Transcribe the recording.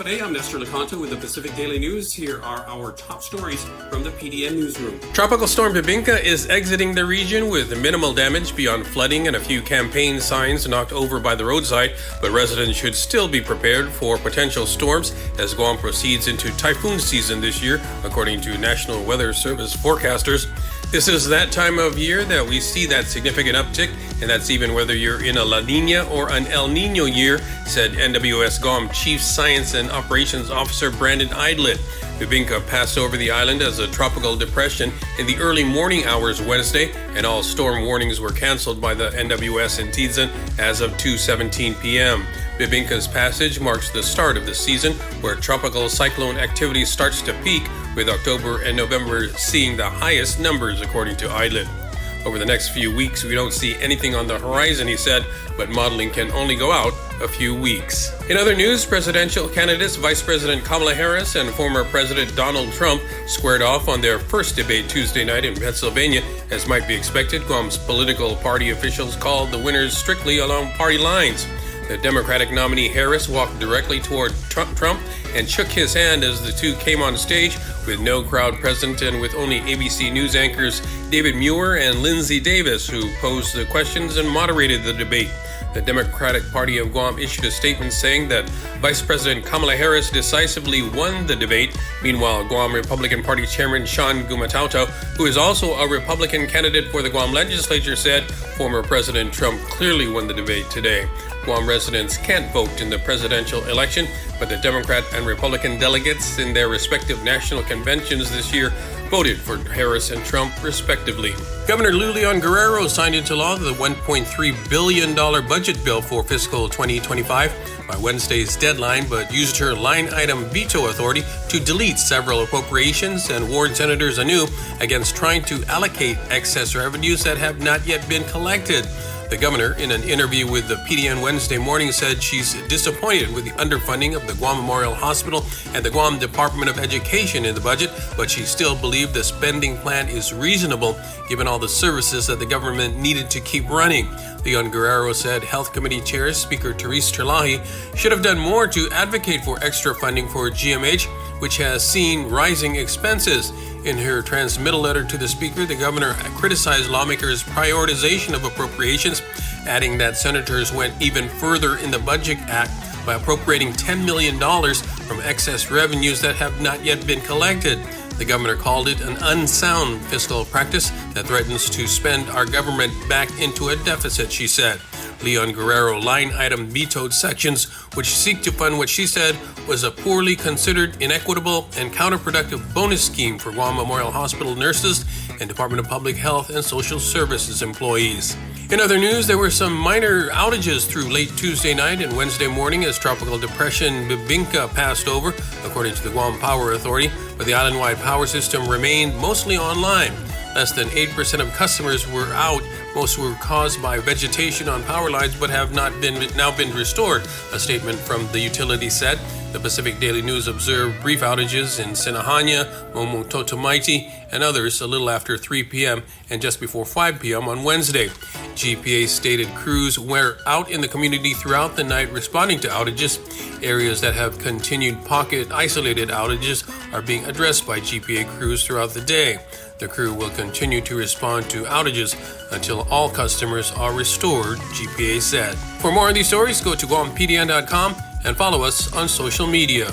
Today, I'm Nestor Lecanto with the Pacific Daily News. Here are our top stories from the PDN newsroom. Tropical storm Bebinca is exiting the region with minimal damage beyond flooding and a few campaign signs knocked over by the roadside, but residents should still be prepared for potential storms as Guam proceeds into typhoon season this year, according to National Weather Service forecasters. This is that time of year that we see that significant uptick, and that's even whether you're in a La Nina or an El Nino year, said NWS Guam Chief Science and Operations Officer Brandon Idlet. Bebinca passed over the island as a tropical depression in the early morning hours Wednesday, and all storm warnings were canceled by the NWS in Tizan as of 2:17 p.m. Bebinca's passage marks the start of the season, where tropical cyclone activity starts to peak, with October and November seeing the highest numbers, according to Idlet. Over the next few weeks, we don't see anything on the horizon, he said, but modeling can only go out a few weeks. In other news, presidential candidates Vice President Kamala Harris and former President Donald Trump squared off on their first debate Tuesday night in Pennsylvania. As might be expected, Guam's political party officials called the winners strictly along party lines. The Democratic nominee Harris walked directly toward Trump and shook his hand as the two came on stage, with no crowd present and with only ABC News anchors David Muir and Lindsay Davis, who posed the questions and moderated the debate. The Democratic Party of Guam issued a statement saying that Vice President Kamala Harris decisively won the debate. Meanwhile, Guam Republican Party Chairman Sean Gumatauta, who is also a Republican candidate for the Guam legislature, said former President Trump clearly won the debate today. Guam residents can't vote in the presidential election, but the Democrat and Republican delegates in their respective national conventions this year voted for Harris and Trump, respectively. Governor Leon Guerrero signed into law the $1.3 billion budget bill for fiscal 2025 by Wednesday's deadline, but used her line-item veto authority to delete several appropriations and warn senators anew against trying to allocate excess revenues that have not yet been collected. The governor, in an interview with the PDN Wednesday morning, said she's disappointed with the underfunding of the Guam Memorial Hospital and the Guam Department of Education in the budget, but she still believes the spending plan is reasonable given all the services that the government needed to keep running. Leon Guerrero said Health Committee Chair Speaker Therese Terlahi should have done more to advocate for extra funding for GMH, which has seen rising expenses. In her transmittal letter to the Speaker, the governor criticized lawmakers' prioritization of appropriations, adding that senators went even further in the Budget Act by appropriating $10 million from excess revenues that have not yet been collected. The governor called it an unsound fiscal practice that threatens to spend our government back into a deficit, she said. Leon Guerrero line-item vetoed sections which seek to fund what she said was a poorly considered, inequitable, and counterproductive bonus scheme for Guam Memorial Hospital nurses and Department of Public Health and Social Services employees. In other news, there were some minor outages through late Tuesday night and Wednesday morning as Tropical Depression Bebinca passed over, according to the Guam Power Authority, but the island-wide power system remained mostly online. Less than 8% of customers were out. Most were caused by vegetation on power lines but have now been restored, a statement from the utility said. The Pacific Daily News observed brief outages in Sinahanya, Momototomaiti, and others a little after 3 p.m. and just before 5 p.m. on Wednesday. GPA stated crews were out in the community throughout the night responding to outages. Areas that have continued pocket isolated outages are being addressed by GPA crews throughout the day. The crew will continue to respond to outages until all customers are restored, GPA said. For more on these stories, go to GuamPDN.com and follow us on social media.